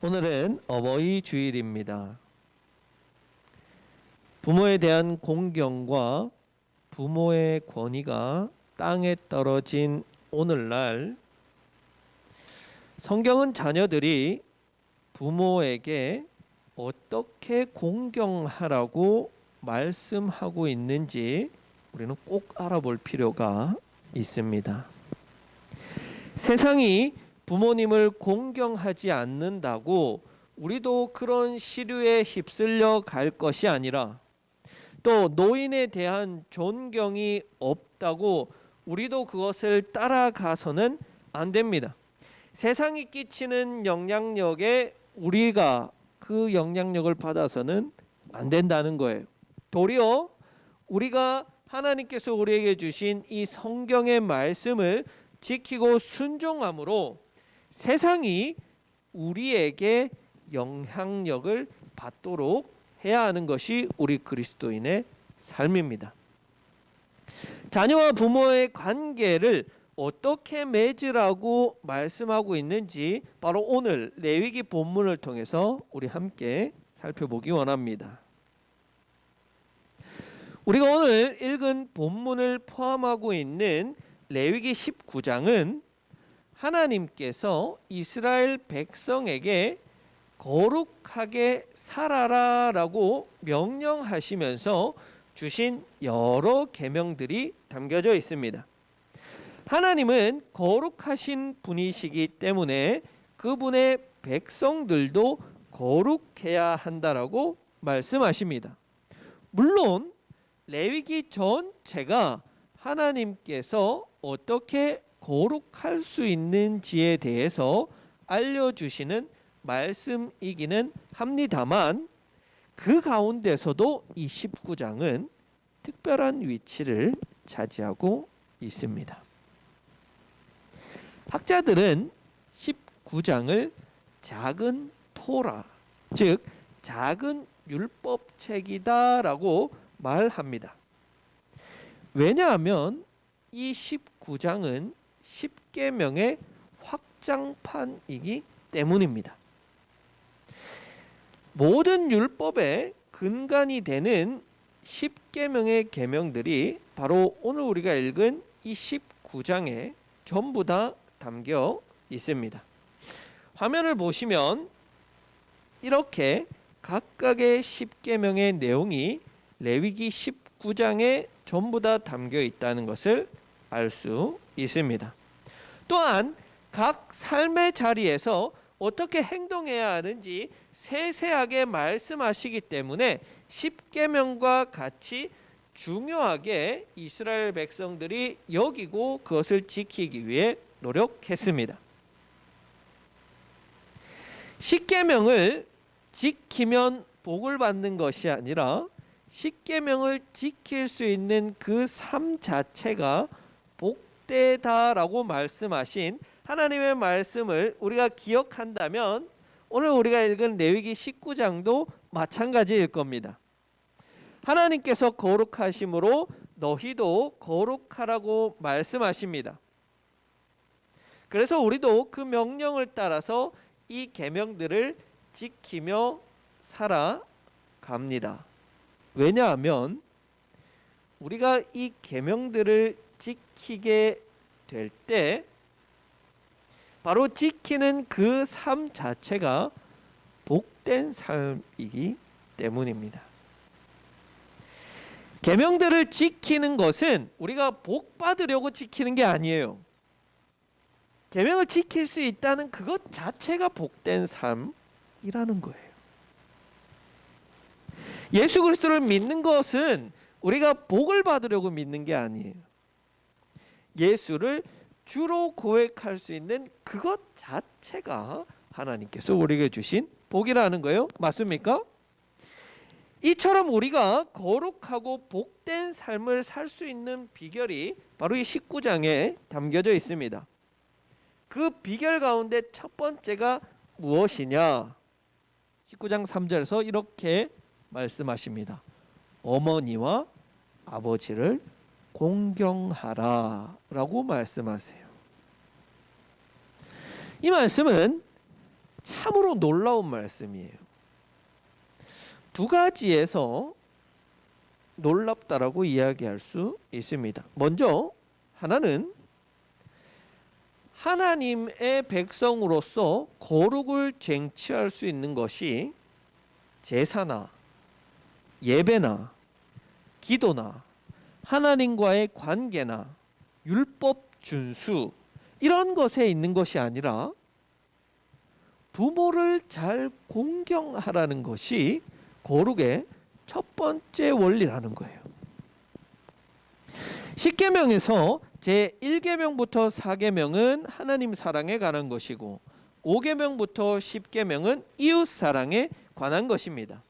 오늘은 어버이 주일입니다. 부모에 대한 공경과 부모의 권위가 땅에 떨어진 오늘날 성경은 자녀들이 부모에게 어떻게 공경하라고 말씀하고 있는지 우리는 꼭 알아볼 필요가 있습니다. 세상이 부모님을 공경하지 않는다고 우리도 그런 시류에 휩쓸려 갈 것이 아니라, 또 노인에 대한 존경이 없다고 우리도 그것을 따라가서는 안 됩니다. 세상이 끼치는 영향력에 우리가 그 영향력을 받아서는 안 된다는 거예요. 도리어 우리가 하나님께서 우리에게 주신 이 성경의 말씀을 지키고 순종함으로 세상이 우리에게 영향력을 받도록 해야 하는 것이 우리 그리스도인의 삶입니다. 자녀와 부모의 관계를 어떻게 맺으라고 말씀하고 있는지 바로 오늘 레위기 본문을 통해서 우리 함께 살펴보기 원합니다. 우리가 오늘 읽은 본문을 포함하고 있는 레위기 19장은 하나님께서 이스라엘 백성에게 거룩하게 살아라라고 명령하시면서 주신 여러 계명들이 담겨져 있습니다. 하나님은 거룩하신 분이시기 때문에 그분의 백성들도 거룩해야 한다라고 말씀하십니다. 물론 레위기 전체가 하나님께서 어떻게 거룩할 수 있는지에 대해서 알려주시는 말씀이기는 합니다만, 그 가운데서도 이 19장은 특별한 위치를 차지하고 있습니다. 학자들은 19장을 작은 토라, 즉 작은 율법책이다라고 말합니다. 왜냐하면 이 19장은 10계명의 확장판이기 때문입니다. 모든 율법의 근간이 되는 10계명의 계명들이 바로 오늘 우리가 읽은 이 19장에 전부 다 담겨 있습니다. 화면을 보시면 이렇게 각각의 10계명의 내용이 레위기 19장에 전부 다 담겨 있다는 것을 알 수 있습니다. 또한 각 삶의 자리에서 어떻게 행동해야 하는지 세세하게 말씀하시기 때문에 10계명과 같이 중요하게 이스라엘 백성들이 여기고 그것을 지키기 위해 노력했습니다. 10계명을 지키면 복을 받는 것이 아니라 10계명을 지킬 수 있는 그 삶 자체가 복되다라고 말씀하신 하나님의 말씀을 우리가 기억한다면 오늘 우리가 읽은 레위기 19장도 마찬가지일 겁니다. 하나님께서 거룩하심으로 너희도 거룩하라고 말씀하십니다. 그래서 우리도 그 명령을 따라서 이 계명들을 지키며 살아갑니다. 왜냐하면 우리가 이 계명들을 지키게 될 때 바로 지키는 그 삶 자체가 복된 삶이기 때문입니다. 계명들을 지키는 것은 우리가 복 받으려고 지키는 게 아니에요. 계명을 지킬 수 있다는 그것 자체가 복된 삶이라는 거예요. 예수 그리스도를 믿는 것은 우리가 복을 받으려고 믿는 게 아니에요. 예수를 주로 고백할 수 있는 그것 자체가 하나님께서 우리에게 주신 복이라는 거예요. 맞습니까? 이처럼 우리가 거룩하고 복된 삶을 살 수 있는 비결이 바로 이 19장에 담겨져 있습니다. 그 비결 가운데 첫 번째가 무엇이냐? 19장 3절에서 이렇게 말씀하십니다. 어머니와 아버지를 공경하라 라고 말씀하세요. 이 말씀은 참으로 놀라운 말씀이에요. 두 가지에서 놀랍다라고 이야기할 수 있습니다. 먼저 하나는 하나님의 백성으로서 거룩을 쟁취할 수 있는 것이 제사나 예배나 기도나 하나님과의 관계나 율법 준수 이런 것에 있는 것이 아니라 부모를 잘 공경하라는 것이 거룩의 첫 번째 원리라는 거예요. 십계명에서 제1계명부터 4계명은 하나님 사랑에 관한 것이고 5계명부터 10계명은 이웃 사랑에 관한 것입니다.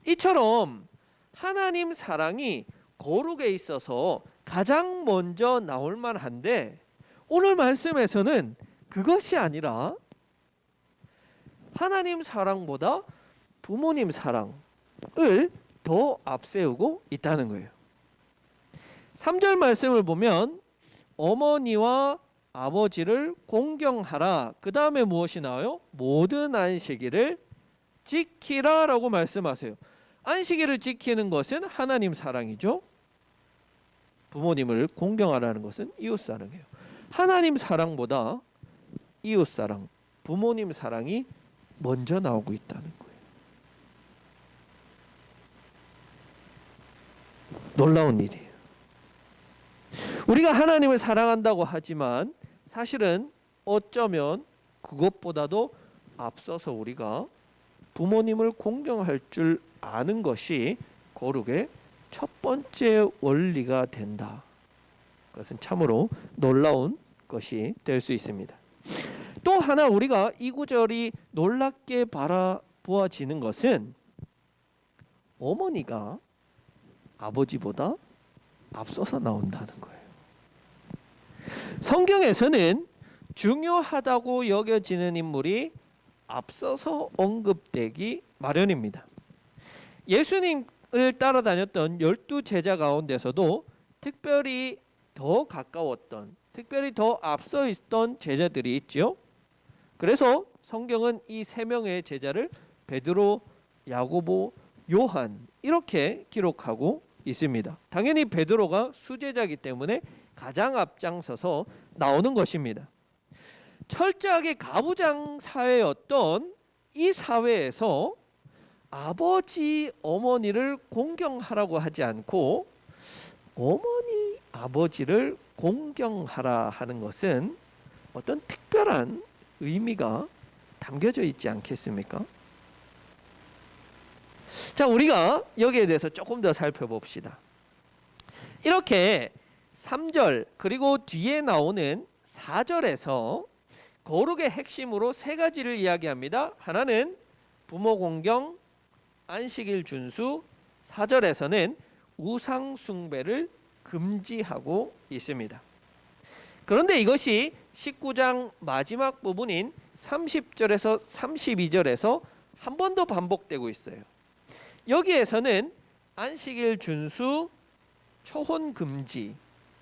이처럼 하나님 사랑이 거룩에 있어서 가장 먼저 나올 만한데 오늘 말씀에서는 그것이 아니라 하나님 사랑보다 부모님 사랑을 더 앞세우고 있다는 거예요. 3절 말씀을 보면 어머니와 아버지를 공경하라. 그 다음에 무엇이 나와요? 모든 안식일을 지키라 라고 말씀하세요. 안식일을 지키는 것은 하나님 사랑이죠. 부모님을 공경하라는 것은 이웃 사랑이에요. 하나님 사랑보다 이웃 사랑, 부모님 사랑이 먼저 나오고 있다는 거예요. 놀라운 일이에요. 우리가 하나님을 사랑한다고 하지만 사실은 어쩌면 그것보다도 앞서서 우리가 부모님을 공경할 줄 아는 것이 거룩의 첫 번째 원리가 된다. 그것은 참으로 놀라운 것이 될 수 있습니다. 또 하나 우리가 이 구절이 놀랍게 바라보아지는 것은 어머니가 아버지보다 앞서서 나온다는 거예요. 성경에서는 중요하다고 여겨지는 인물이 앞서서 언급되기 마련입니다. 예수님을 따라다녔던 12제자 가운데서도 특별히 더 가까웠던, 특별히 더 앞서 있던 제자들이 있죠. 그래서 성경은 이 세 명의 제자를 베드로, 야고보, 요한 이렇게 기록하고 있습니다. 당연히 베드로가 수제자이기 때문에 가장 앞장서서 나오는 것입니다. 철저하게 가부장 사회였던 이 사회에서 아버지, 어머니를 공경하라고 하지 않고 어머니, 아버지를 공경하라 하는 것은 어떤 특별한 의미가 담겨져 있지 않겠습니까? 자, 우리가 여기에 대해서 조금 더 살펴봅시다. 이렇게 3절 그리고 뒤에 나오는 4절에서 거룩의 핵심으로 세 가지를 이야기합니다. 하나는 부모 공경, 안식일 준수, 4절에서는 우상 숭배를 금지하고 있습니다. 그런데 이것이 19장 마지막 부분인 30절에서 32절에서 한 번 더 반복되고 있어요. 여기에서는 안식일 준수, 초혼 금지,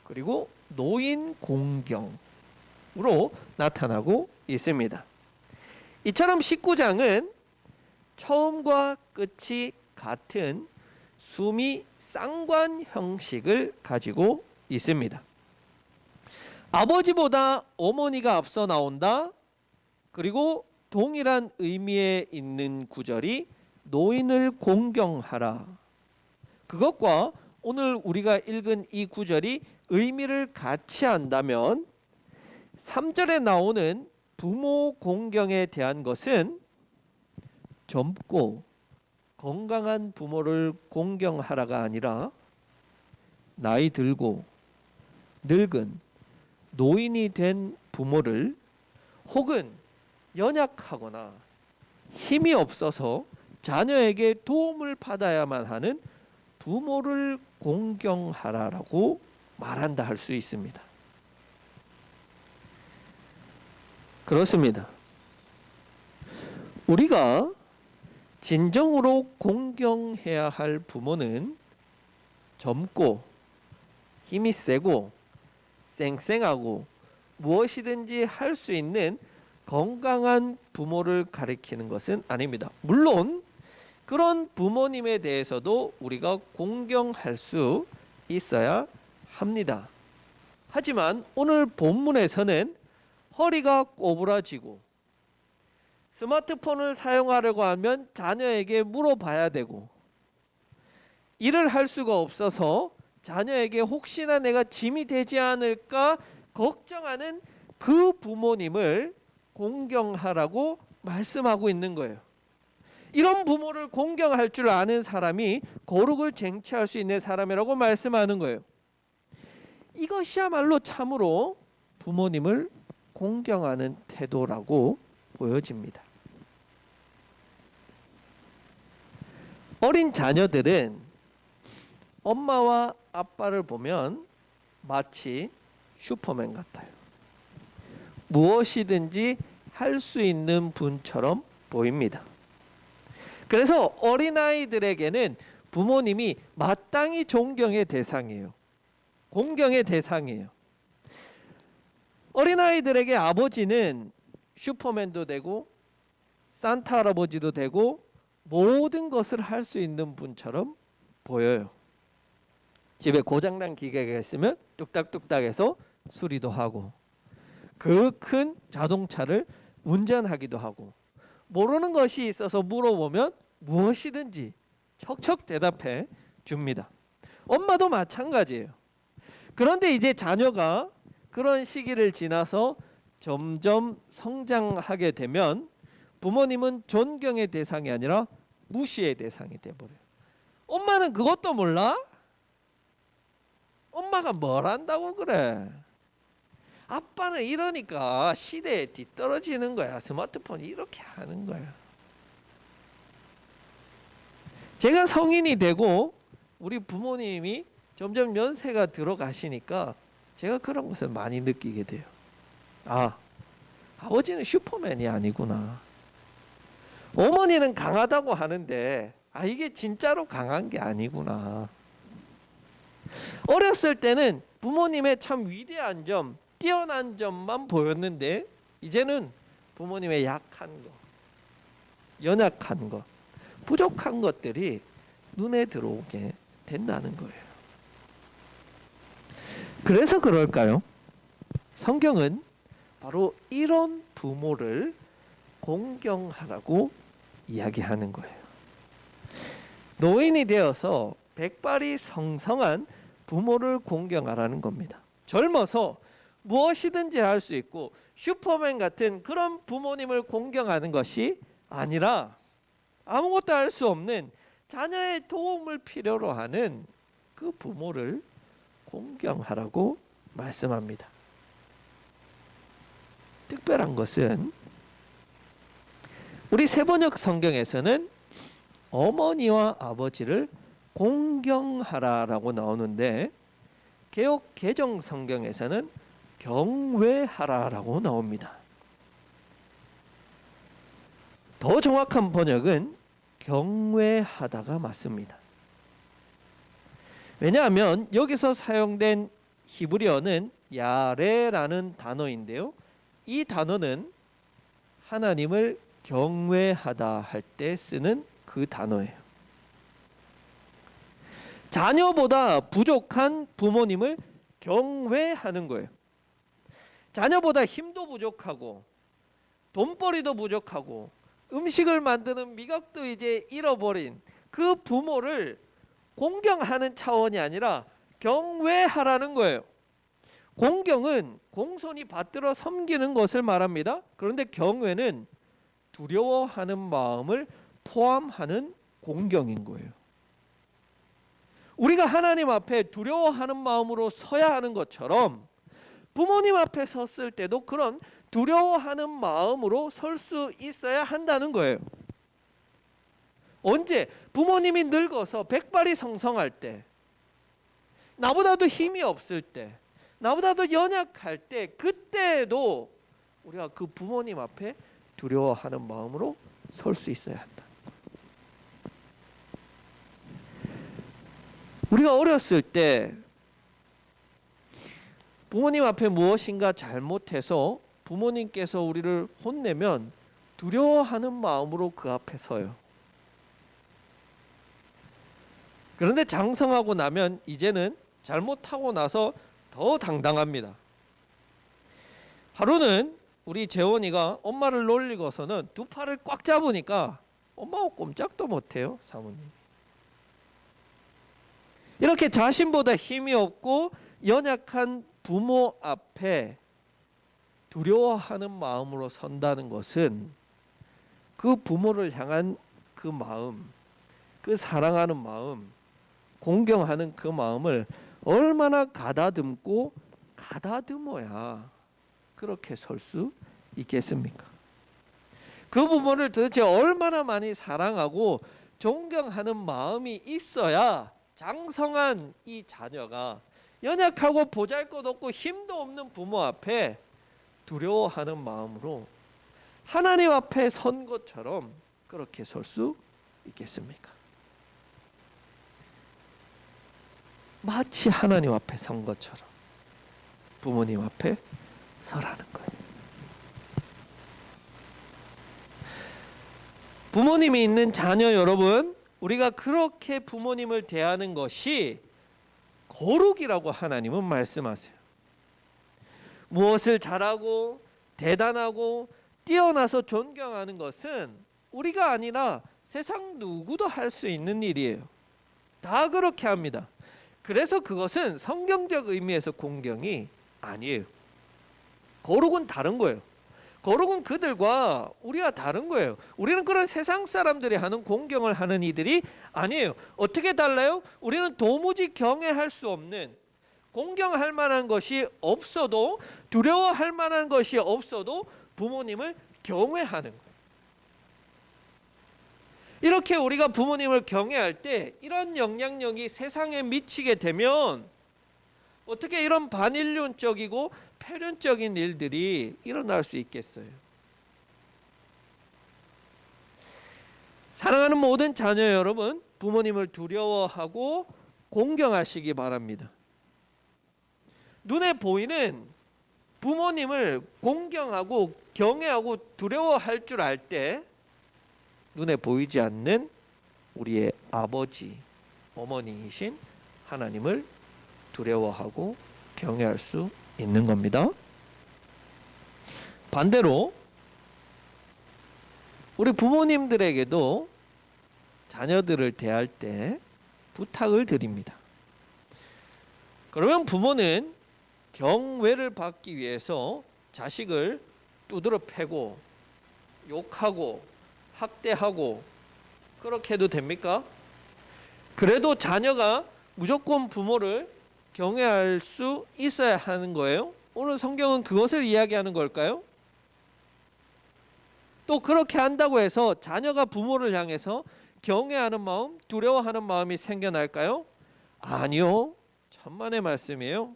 그리고 노인 공경으로 나타나고 있습니다. 이처럼 19장은 처음과 끝이 같은 수미 쌍관 형식을 가지고 있습니다. 아버지보다 어머니가 앞서 나온다. 그리고 동일한 의미에 있는 구절이 노인을 공경하라. 그것과 오늘 우리가 읽은 이 구절이 의미를 같이 한다면 3절에 나오는 부모 공경에 대한 것은 젊고 건강한 부모를 공경하라가 아니라 나이 들고 늙은 노인이 된 부모를 혹은 연약하거나 힘이 없어서 자녀에게 도움을 받아야만 하는 부모를 공경하라라고 말한다 할 수 있습니다. 그렇습니다. 우리가 진정으로 공경해야 할 부모는 젊고 힘이 세고 쌩쌩하고 무엇이든지 할 수 있는 건강한 부모를 가리키는 것은 아닙니다. 물론 그런 부모님에 대해서도 우리가 공경할 수 있어야 합니다. 하지만 오늘 본문에서는 허리가 꼬부라지고 스마트폰을 사용하려고 하면 자녀에게 물어봐야 되고 일을 할 수가 없어서 자녀에게 혹시나 내가 짐이 되지 않을까 걱정하는 그 부모님을 공경하라고 말씀하고 있는 거예요. 이런 부모를 공경할 줄 아는 사람이 거룩을 쟁취할 수 있는 사람이라고 말씀하는 거예요. 이것이야말로 참으로 부모님을 공경하는 태도라고 보여집니다. 어린 자녀들은 엄마와 아빠를 보면 마치 슈퍼맨 같아요. 무엇이든지 할 수 있는 분처럼 보입니다. 그래서 어린아이들에게는 부모님이 마땅히 존경의 대상이에요. 공경의 대상이에요. 어린아이들에게 아버지는 슈퍼맨도 되고 산타 할아버지도 되고 모든 것을 할 수 있는 분처럼 보여요. 집에 고장난 기계가 있으면 뚝딱뚝딱해서 수리도 하고 그 큰 자동차를 운전하기도 하고 모르는 것이 있어서 물어보면 무엇이든지 척척 대답해 줍니다. 엄마도 마찬가지예요. 그런데 이제 자녀가 그런 시기를 지나서 점점 성장하게 되면 부모님은 존경의 대상이 아니라 무시의 대상이 돼버려요. 엄마는 그것도 몰라? 엄마가 뭘 안다고 그래? 아빠는 이러니까 시대에 뒤떨어지는 거야. 스마트폰이 이렇게 하는 거야. 제가 성인이 되고 우리 부모님이 점점 연세가 들어가시니까 제가 그런 것을 많이 느끼게 돼요. 아버지는 슈퍼맨이 아니구나. 어머니는 강하다고 하는데 이게 진짜로 강한 게 아니구나. 어렸을 때는 부모님의 참 위대한 점, 뛰어난 점만 보였는데 이제는 부모님의 약한 것, 연약한 것, 부족한 것들이 눈에 들어오게 된다는 거예요. 그래서 그럴까요? 성경은 바로 이런 부모를 공경하라고 이야기하는 거예요. 노인이 되어서 백발이 성성한 부모를 공경하라는 겁니다. 젊어서 무엇이든지 할 수 있고 슈퍼맨 같은 그런 부모님을 공경하는 것이 아니라 아무것도 할 수 없는 자녀의 도움을 필요로 하는 그 부모를 공경하라고 말씀합니다. 특별한 것은 우리 세번역 성경에서는 어머니와 아버지를 공경하라라고 나오는데 개역 개정 성경에서는 경외하라라고 나옵니다. 더 정확한 번역은 경외하다가 맞습니다. 왜냐하면 여기서 사용된 히브리어는 야레라는 단어인데요. 이 단어는 하나님을 경외하다 할 때 쓰는 그 단어예요. 자녀보다 부족한 부모님을 경외하는 거예요. 자녀보다 힘도 부족하고 돈벌이도 부족하고 음식을 만드는 미각도 이제 잃어버린 그 부모를 공경하는 차원이 아니라 경외하라는 거예요. 공경은 공손히 받들어 섬기는 것을 말합니다. 그런데 경외는 두려워하는 마음을 포함하는 공경인 거예요. 우리가 하나님 앞에 두려워하는 마음으로 서야 하는 것처럼 부모님 앞에 섰을 때도 그런 두려워하는 마음으로 설 수 있어야 한다는 거예요. 언제? 부모님이 늙어서 백발이 성성할 때, 나보다도 힘이 없을 때, 나보다도 연약할 때, 그때도 우리가 그 부모님 앞에 두려워하는 마음으로 설 수 있어야 한다. 우리가 어렸을 때 부모님 앞에 무엇인가 잘못해서 부모님께서 우리를 혼내면 두려워하는 마음으로 그 앞에 서요. 그런데 장성하고 나면 이제는 잘못하고 나서 더 당당합니다. 하루는 우리 재원이가 엄마를 놀리고서는 두 팔을 꽉 잡으니까 엄마하고 꼼짝도 못해요. 사모님. 이렇게 자신보다 힘이 없고 연약한 부모 앞에 두려워하는 마음으로 선다는 것은 그 부모를 향한 그 마음, 그 사랑하는 마음, 공경하는 그 마음을 얼마나 가다듬고 가다듬어야 그렇게 설 수 있겠습니까? 그 부모를 도대체 얼마나 많이 사랑하고 존경하는 마음이 있어야 장성한 이 자녀가 연약하고 보잘것없고 힘도 없는 부모 앞에 두려워하는 마음으로 하나님 앞에 선 것처럼 그렇게 설 수 있겠습니까? 마치 하나님 앞에 선 것처럼 부모님 앞에 서라는 거예요. 부모님이 있는 자녀 여러분, 우리가 그렇게 부모님을 대하는 것이 거룩이라고 하나님은 말씀하세요. 무엇을 잘하고 대단하고 뛰어나서 존경하는 것은 우리가 아니라 세상 누구도 할 수 있는 일이에요. 다 그렇게 합니다. 그래서 그것은 성경적 의미에서 공경이 아니에요. 거룩은 다른 거예요. 거룩은 그들과 우리가 다른 거예요. 우리는 그런 세상 사람들이 하는 공경을 하는 이들이 아니에요. 어떻게 달라요? 우리는 도무지 경외할 수 없는, 공경할 만한 것이 없어도, 두려워할 만한 것이 없어도 부모님을 경외하는 거예요. 이렇게 우리가 부모님을 경외할 때 이런 영향력이 세상에 미치게 되면 어떻게 이런 반인륜적이고 폐륜적인 일들이 일어날 수 있겠어요? 사랑하는 모든 자녀 여러분, 부모님을 두려워하고 공경하시기 바랍니다. 눈에 보이는 부모님을 공경하고 경외하고 두려워할 줄 알 때 눈에 보이지 않는 우리의 아버지, 어머니이신 하나님을 두려워하고 경외할 수 있는 겁니다. 반대로 우리 부모님들에게도 자녀들을 대할 때 부탁을 드립니다. 그러면 부모는 경외를 받기 위해서 자식을 두드러 패고 욕하고 학대하고 그렇게 해도 됩니까? 그래도 자녀가 무조건 부모를 경외할 수 있어야 하는 거예요? 오늘 성경은 그것을 이야기하는 걸까요? 또 그렇게 한다고 해서 자녀가 부모를 향해서 경외하는 마음, 두려워하는 마음이 생겨날까요? 아니요. 천만의 말씀이에요.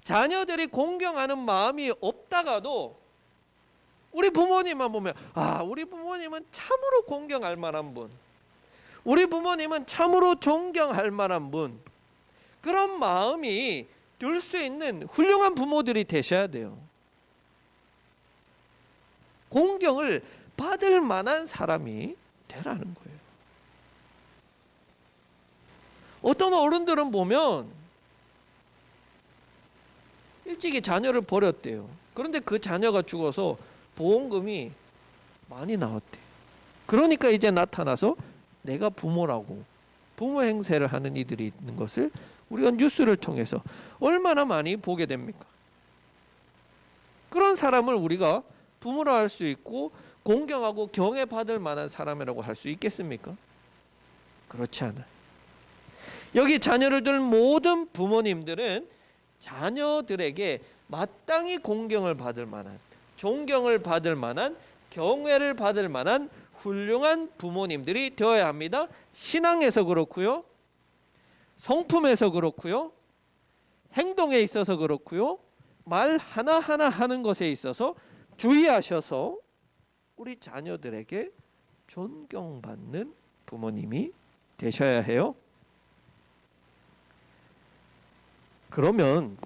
자녀들이 공경하는 마음이 없다가도 우리 부모님만 보면 우리 부모님은 참으로 공경할 만한 분, 우리 부모님은 참으로 존경할 만한 분, 그런 마음이 들 수 있는 훌륭한 부모들이 되셔야 돼요. 공경을 받을 만한 사람이 되라는 거예요. 어떤 어른들은 보면 일찍이 자녀를 버렸대요. 그런데 그 자녀가 죽어서 보험금이 많이 나왔대. 그러니까 이제 나타나서 내가 부모라고 부모 행세를 하는 이들이 있는 것을 우리가 뉴스를 통해서 얼마나 많이 보게 됩니까? 그런 사람을 우리가 부모라 할 수 있고 공경하고 경외받을 만한 사람이라고 할 수 있겠습니까? 그렇지 않아요. 여기 자녀를 둔 모든 부모님들은 자녀들에게 마땅히 공경을 받을 만한, 존경을 받을 만한, 경외를 받을 만한 훌륭한 부모님들이 되어야 합니다. 신앙에서 그렇고요, 성품에서 그렇고요, 행동에 있어서 그렇고요, 말 하나하나 하는 것에 있어서 주의하셔서 우리 자녀들에게 존경받는 부모님이 되셔야 해요. 그러면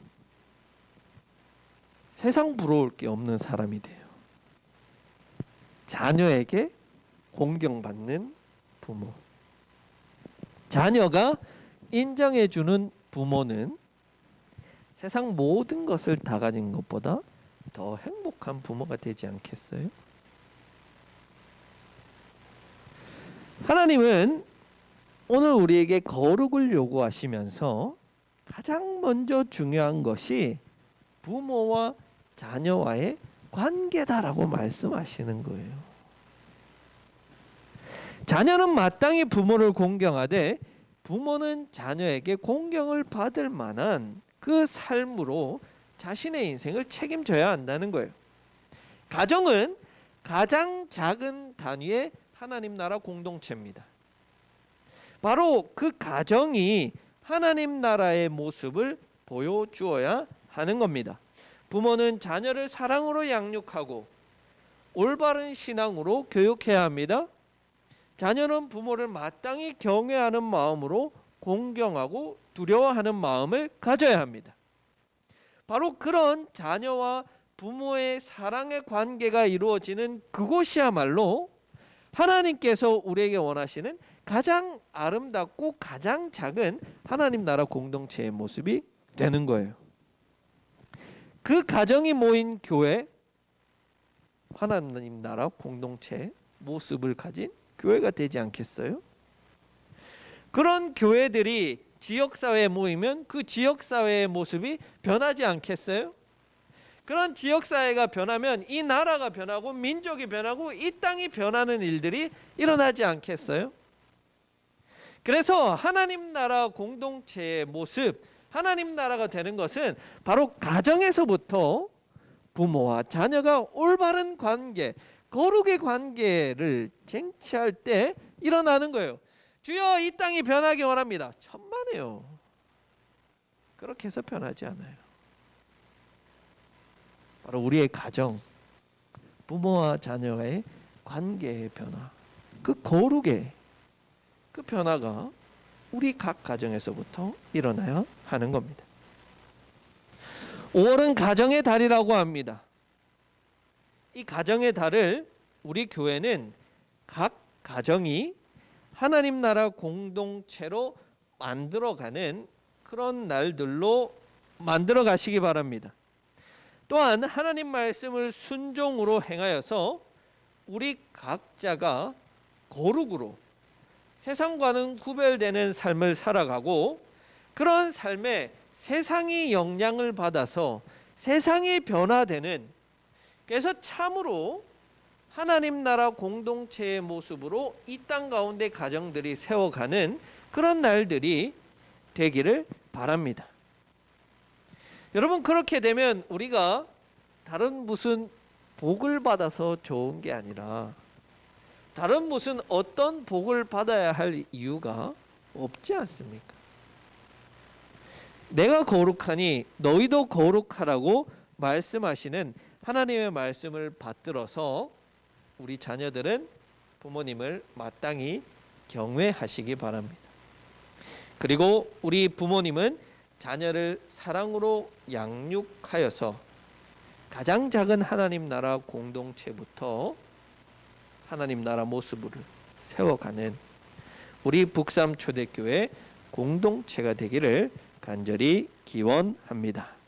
세상 부러울 게 없는 사람이 돼요. 자녀에게 공경받는 부모. 자녀가 인정해주는 부모는 세상 모든 것을 다 가진 것보다 더 행복한 부모가 되지 않겠어요? 하나님은 오늘 우리에게 거룩을 요구하시면서 가장 먼저 중요한 것이 부모와 자녀와의 관계다라고 말씀하시는 거예요. 자녀는 마땅히 부모를 공경하되 부모는 자녀에게 공경을 받을 만한 그 삶으로 자신의 인생을 책임져야 한다는 거예요. 가정은 가장 작은 단위의 하나님 나라 공동체입니다. 바로 그 가정이 하나님 나라의 모습을 보여주어야 하는 겁니다. 부모는 자녀를 사랑으로 양육하고 올바른 신앙으로 교육해야 합니다. 자녀는 부모를 마땅히 경외하는 마음으로 공경하고 두려워하는 마음을 가져야 합니다. 바로 그런 자녀와 부모의 사랑의 관계가 이루어지는 그곳이야말로 하나님께서 우리에게 원하시는 가장 아름답고 가장 작은 하나님 나라 공동체의 모습이 되는 거예요. 그 가정이 모인 교회, 하나님 나라 공동체의 모습을 가진 교회가 되지 않겠어요? 그런 교회들이 지역사회에 모이면 그 지역사회의 모습이 변하지 않겠어요? 그런 지역사회가 변하면 이 나라가 변하고 민족이 변하고 이 땅이 변하는 일들이 일어나지 않겠어요? 그래서 하나님 나라 공동체의 모습, 하나님 나라가 되는 것은 바로 가정에서부터 부모와 자녀가 올바른 관계, 거룩의 관계를 쟁취할 때 일어나는 거예요. 주여 이 땅이 변하기 원합니다. 천만에요. 그렇게 해서 변하지 않아요. 바로 우리의 가정, 부모와 자녀의 관계의 변화, 그 거룩의 그 변화가 우리 각 가정에서부터 일어나야 하는 겁니다. 5월은 가정의 달이라고 합니다. 이 가정의 달을 우리 교회는 각 가정이 하나님 나라 공동체로 만들어가는 그런 날들로 만들어 가시기 바랍니다. 또한 하나님 말씀을 순종으로 행하여서 우리 각자가 거룩으로 세상과는 구별되는 삶을 살아가고 그런 삶에 세상이 영향을 받아서 세상이 변화되는, 그래서 참으로 하나님 나라 공동체의 모습으로 이 땅 가운데 가정들이 세워가는 그런 날들이 되기를 바랍니다. 여러분, 그렇게 되면 우리가 다른 무슨 복을 받아서 좋은 게 아니라 다른 무슨 어떤 복을 받아야 할 이유가 없지 않습니까? 내가 거룩하니 너희도 거룩하라고 말씀하시는 하나님의 말씀을 받들어서 우리 자녀들은 부모님을 마땅히 경외하시기 바랍니다. 그리고 우리 부모님은 자녀를 사랑으로 양육하여서 가장 작은 하나님 나라 공동체부터 하나님 나라 모습을 세워가는 우리 북삼 초대교회 공동체가 되기를 간절히 기원합니다.